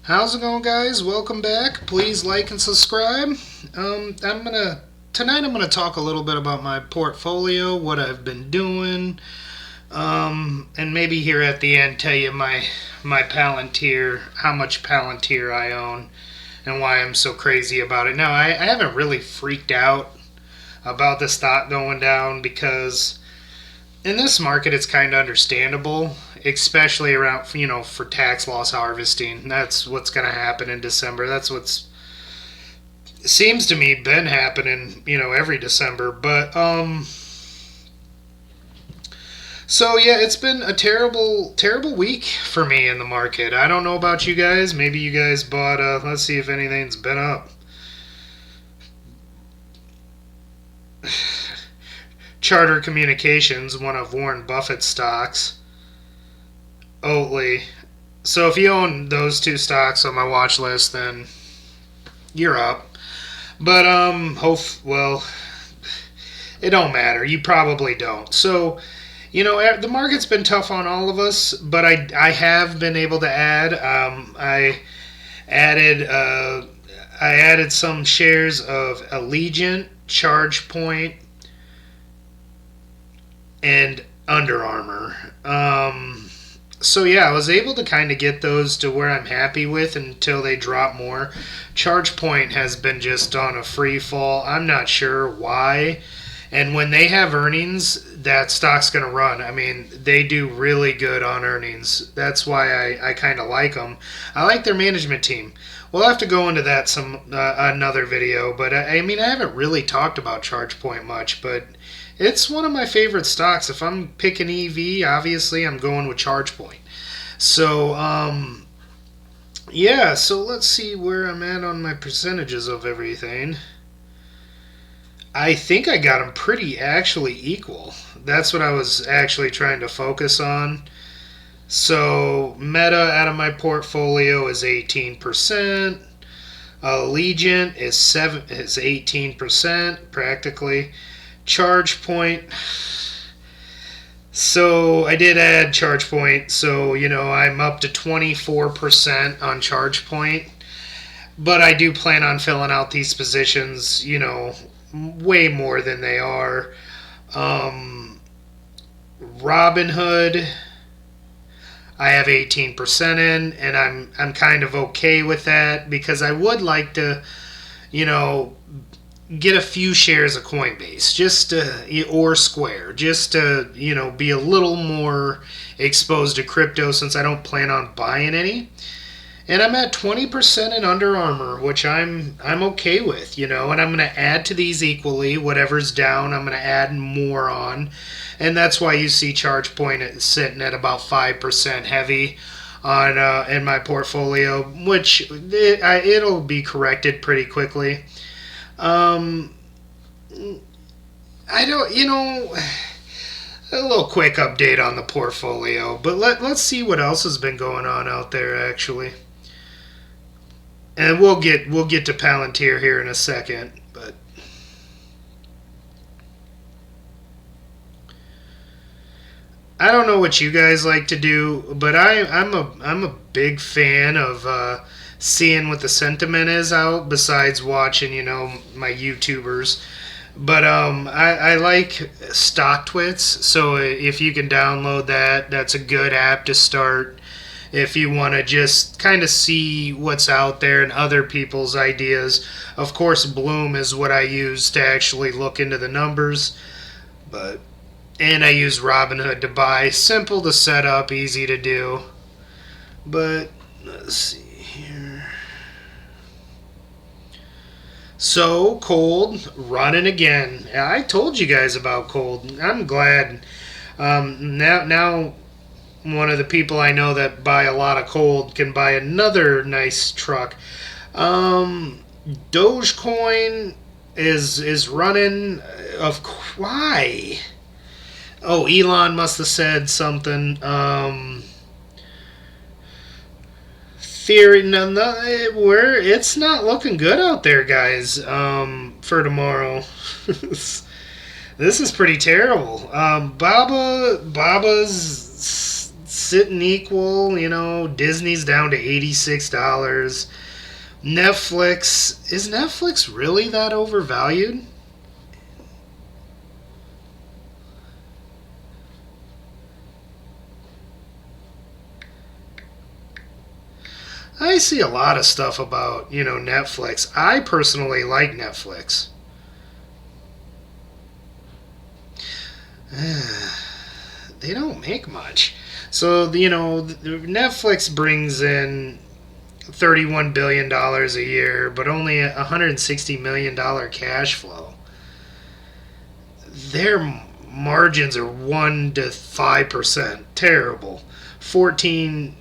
How's it going, guys? Welcome back. Please like and subscribe. Tonight I'm gonna talk a little bit about my portfolio, what I've been doing, and maybe here at the end tell you my Palantir, how much Palantir I own, and why I'm so crazy about it. Now I haven't really freaked out about the stock going down because in this market it's kind of understandable, especially around for tax loss harvesting. That's what's going to happen in December. That's what's seems to me been happening every December. But so yeah, it's been a terrible week for me in the market. I don't know about you guys. Maybe you guys bought let's see if anything's been up. Charter Communications, one of Warren Buffett's stocks. Oatly. So if you own those two stocks on my watch list, then you're up. But well, it don't matter. You probably don't. So, the market's been tough on all of us, but I have been able to add. I added some shares of Allegiant, ChargePoint, and Under Armour. So yeah, I was able to kind of get those to where I'm happy with until they drop more. ChargePoint has been just on a free fall. I'm not sure why. And when they have earnings, that stock's going to run. I mean, they do really good on earnings. That's why I kind of like them. I like their management team. We'll have to go into that another video. But I mean, I haven't really talked about ChargePoint much, but it's one of my favorite stocks. If I'm picking EV, obviously I'm going with ChargePoint. So, yeah, so let's see where I'm at on my percentages of everything. I think I got them pretty actually equal. That's what I was actually trying to focus on. So, Meta out of my portfolio is 18%. Allegiant is 18% practically. ChargePoint. So I did add ChargePoint. So I'm up to 24% on ChargePoint, but I do plan on filling out these positions. Way more than they are. Robinhood, I have 18% in, and I'm kind of okay with that because I would like to, get a few shares of Coinbase, or Square, just to be a little more exposed to crypto since I don't plan on buying any. And I'm at 20% in Under Armour, which I'm okay with, and I'm going to add to these equally. Whatever's down, I'm going to add more on. And that's why you see ChargePoint sitting at about 5% heavy on in my portfolio, which it'll be corrected pretty quickly. I don't, a little quick update on the portfolio, but let's see what else has been going on out there actually. And we'll get to Palantir here in a second, but I don't know what you guys like to do, but I'm a big fan of seeing what the sentiment is out besides watching my YouTubers. But I like StockTwits, so if you can download that, that's a good app to start if you want to just kind of see what's out there and other people's ideas. Of course, Bloom is what I use to actually look into the numbers, and I use Robinhood to buy. Simple to set up, easy to do. But let's see here. So, Cold running again. I told you guys about Cold. I'm glad. Now one of the people I know that buy a lot of Cold can buy another nice truck. Dogecoin is running. Why? Oh, Elon must have said something. Theory, it's not looking good out there, guys. For tomorrow, this is pretty terrible. Baba's sitting equal. Disney's down to $86. Netflix, is Netflix really that overvalued? I see a lot of stuff about, Netflix. I personally like Netflix. They don't make much. So, Netflix brings in $31 billion a year, but only $160 million cash flow. Their margins are 1 to 5%. Terrible. $14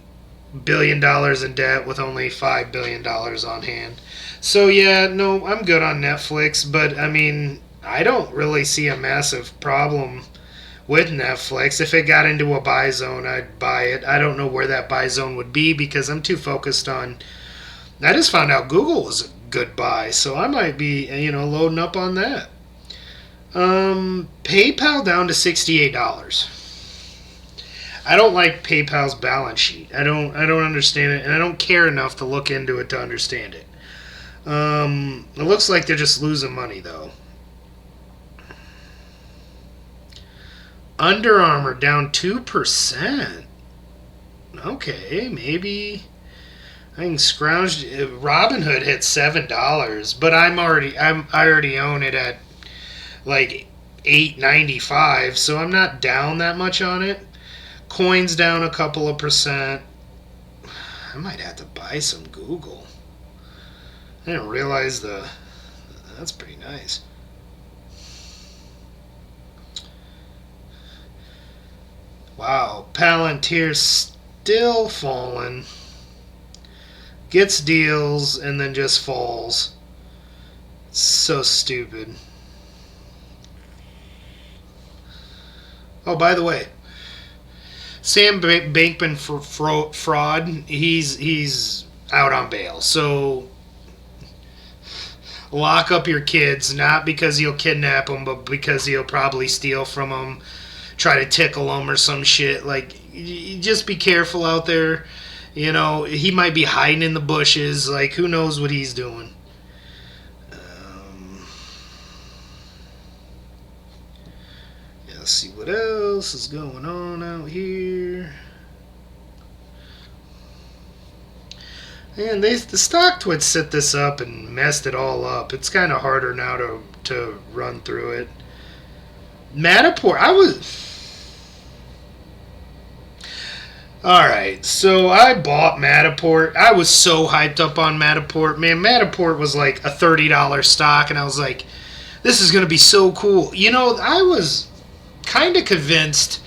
billion in debt with only $5 billion on hand. So, yeah, no, I'm good on Netflix, but I mean, I don't really see a massive problem with Netflix. If it got into a buy zone, I'd buy it. I don't know where that buy zone would be because I'm too focused on. I just found out Google was a good buy, so I might be, loading up on that. PayPal down to $68. I don't like PayPal's balance sheet. I don't understand it, and I don't care enough to look into it to understand it. It looks like they're just losing money though. Under Armour down 2%. Okay, maybe I can scrounge. Robinhood hit $7, but I already own it at like $8.95, so I'm not down that much on it. Coin's down a couple of percent. I might have to buy some Google. I didn't realize that's pretty nice. Wow, Palantir still falling. Gets deals and then just falls. It's so stupid. Oh, by the way, Sam Bankman for fraud. He's out on bail. So lock up your kids, not because he'll kidnap them, but because he'll probably steal from them, try to tickle them or some shit. Like, just be careful out there. He might be hiding in the bushes. Like, who knows what he's doing. Let's see what else is going on out here. And the StockTwits set this up and messed it all up. It's kind of harder now to run through it. Matterport, Alright, so I bought Matterport. I was so hyped up on Matterport. Man, Matterport was like a $30 stock, and I was like, this is going to be so cool. I was kind of convinced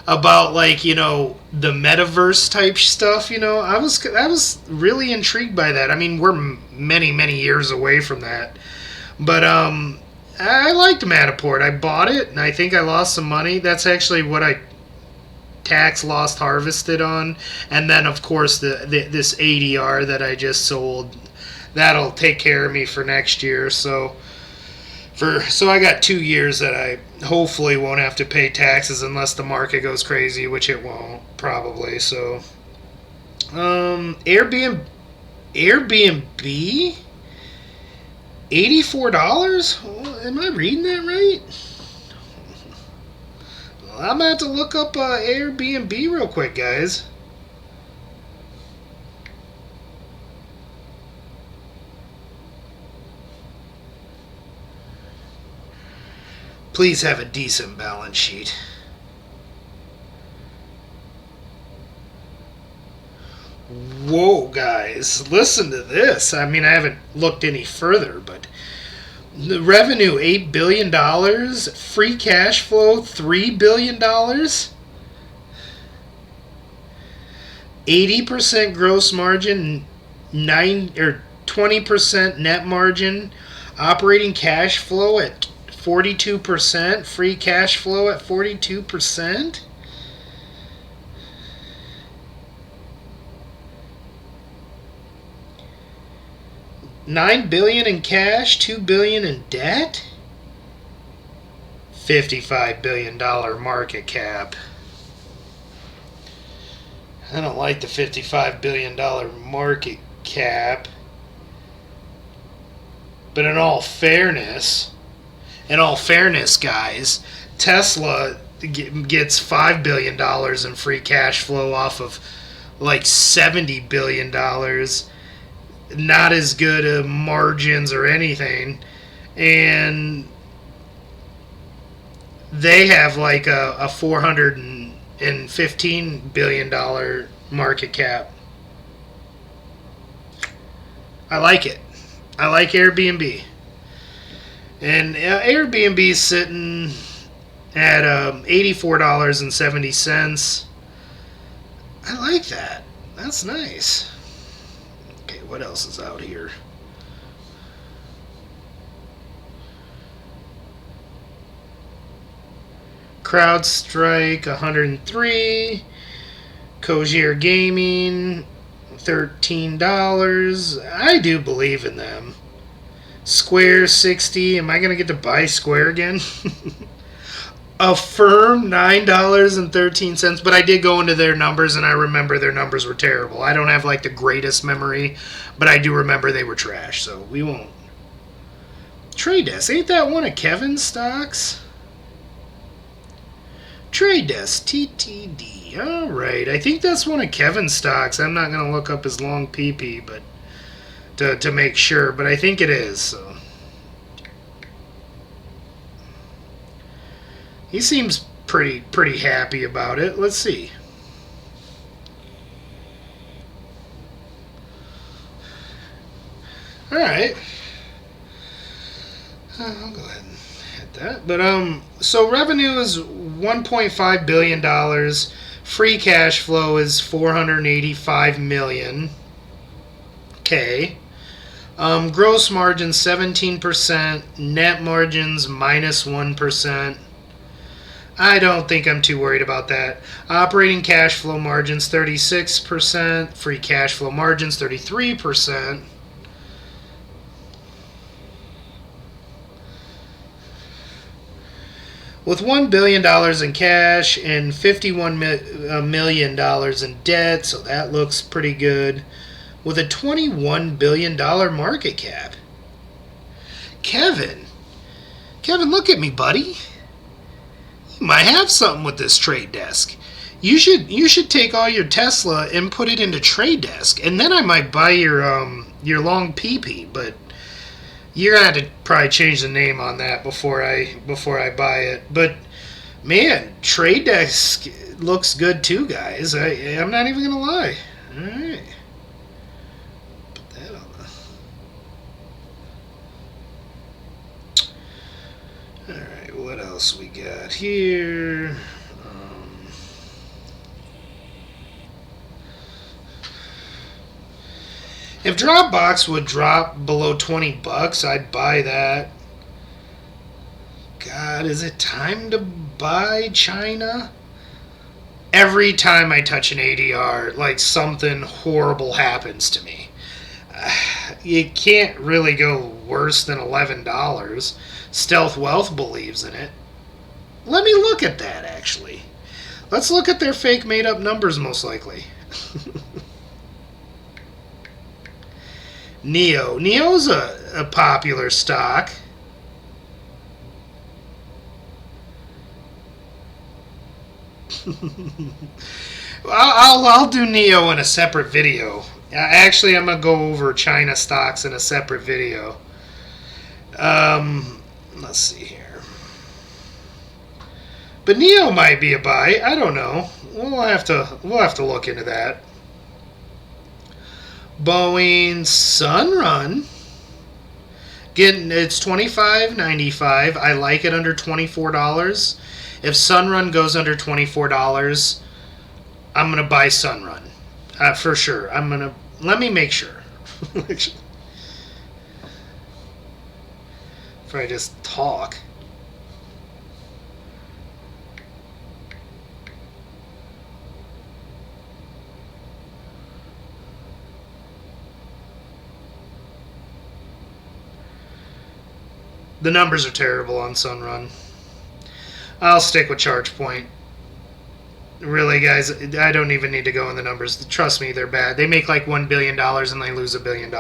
about, like, the metaverse type stuff. I was really intrigued by that. I mean, we're many, many years away from that. But, I liked Matterport. I bought it, and I think I lost some money. That's actually what I tax lost harvested on, and then of course this ADR that I just sold, that'll take care of me for next year. So I got 2 years that I hopefully won't have to pay taxes unless the market goes crazy, which it won't probably. So Airbnb $84. Am I reading that right? I'm going to have to look up Airbnb real quick, guys. Please have a decent balance sheet. Whoa, guys. Listen to this. I mean, I haven't looked any further, but the revenue, $8 billion. Free cash flow, $3 billion. 80% gross margin, 20% net margin. Operating cash flow at 42%. Free cash flow at 42%. $9 billion in cash, $2 billion in debt, $55 billion market cap. I don't like the $55 billion market cap. But in all fairness, guys, Tesla gets $5 billion in free cash flow off of like $70 billion. Not as good margins or anything. And they have like a $415 billion market cap. I like it. I like Airbnb. And Airbnb is sitting at $84.70. I like that. That's nice. Okay, what else is out here? CrowdStrike 103, Cozier Gaming $13. I do believe in them. Square 60. Am I gonna get to buy Square again? Affirm $9.13, but I did go into their numbers and I remember their numbers were terrible. I don't have like the greatest memory, but I do remember they were trash, so we won't. Trade Desk, ain't that one of Kevin's stocks? Trade Desk, TTD. Alright, I think that's one of Kevin's stocks. I'm not going to look up his long PP, but to make sure, but I think it is. So he seems pretty happy about it. Let's see. Alright. I'll go ahead and hit that. But so revenue is $1.5 billion. Free cash flow is $485 million. Okay. Gross margin 17%. Net margins -1%. I don't think I'm too worried about that. Operating cash flow margins 36%. Free cash flow margins 33%. With $1 billion in cash and $51 million in debt, so that looks pretty good. With a $21 billion market cap. Kevin, look at me, buddy. You might have something with this Trade Desk. You should take all your Tesla and put it into Trade Desk, and then I might buy your long PP, but you're gonna have to probably change the name on that before I buy it. But man, Trade Desk looks good too, guys. I'm not even gonna lie. All right, put that on the. All right, what else we got here? If Dropbox would drop below $20, I'd buy that. God, is it time to buy China? Every time I touch an ADR, like something horrible happens to me. You can't really go worse than $11. Stealth Wealth believes in it. Let me look at that, actually. Let's look at their fake made-up numbers, most likely. NEO. NEO's a popular stock. I'll do NEO in a separate video. Actually, I'm going to go over China stocks in a separate video. Let's see here. But NEO might be a buy. I don't know. We'll have to look into that. Boeing Sunrun. It's $25.95. I like it under $24. If Sunrun goes under $24, I'm gonna buy Sunrun for sure. Let me make sure. If I just talk. The numbers are terrible on Sunrun. I'll stick with ChargePoint. Really, guys, I don't even need to go in the numbers. Trust me, they're bad. They make like $1 billion and they lose $1 billion.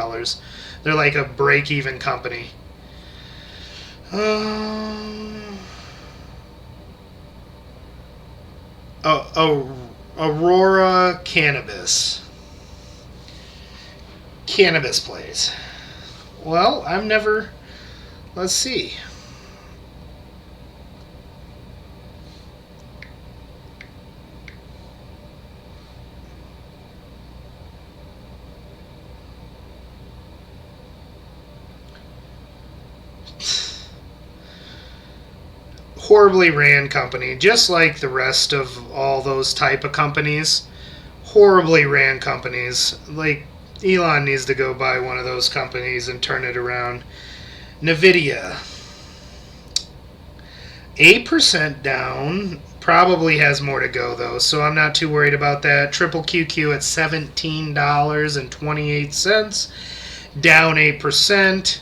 They're like a break-even company. Aurora Cannabis. Cannabis plays. Well, I've never. Let's see. Horribly ran company, just like the rest of all those type of companies. Horribly ran companies. Like, Elon needs to go buy one of those companies and turn it around. Nvidia, 8% down. Probably has more to go though, so I'm not too worried about that. Triple QQ at $17.28, down 8%.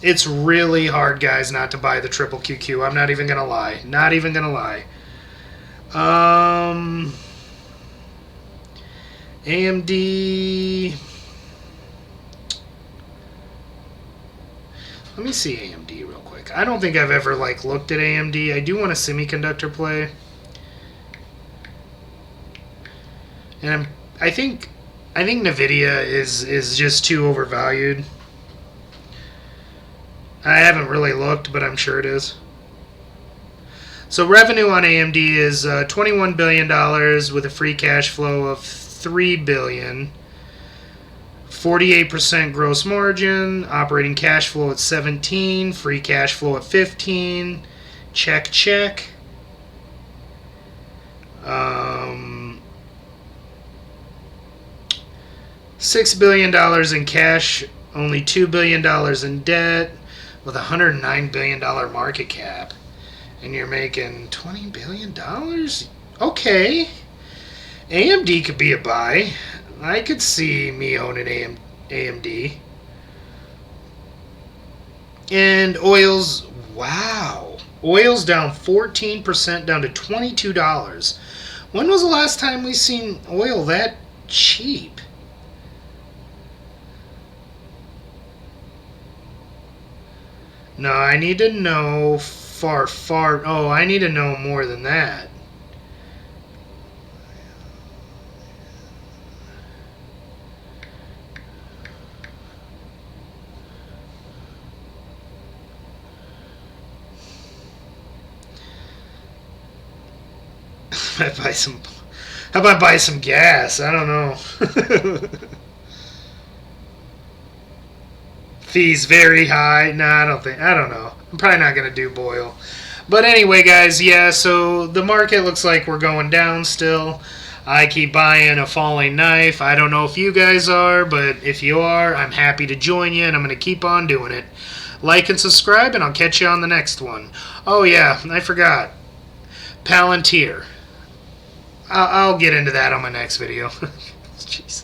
It's really hard, guys, not to buy the triple QQ. I'm not even gonna lie. Not even gonna lie. AMD. Let me see AMD real quick. I don't think I've ever looked at AMD. I do want a semiconductor play, and I think Nvidia is just too overvalued. I haven't really looked, but I'm sure it is. So revenue on AMD is $21 billion with a free cash flow of $3 billion. 48% gross margin, operating cash flow at 17, free cash flow at 15. Check, check. $6 billion in cash, only $2 billion in debt, with a $109 billion market cap. And you're making $20 billion? Okay. AMD could be a buy. I could see me owning AMD. And oil's, wow. Oil's down 14%, down to $22. When was the last time we seen oil that cheap? No, I need to know far. Oh, I need to know more than that. I buy some. How about buy some gas? I don't know. Fees very high. No, I don't know. I'm probably not gonna do Boyle. But anyway, guys, yeah. So the market looks like we're going down still. I keep buying a falling knife. I don't know if you guys are, but if you are, I'm happy to join you, and I'm gonna keep on doing it. Like and subscribe, and I'll catch you on the next one. Oh yeah, I forgot. Palantir. I'll get into that on my next video. Jeez.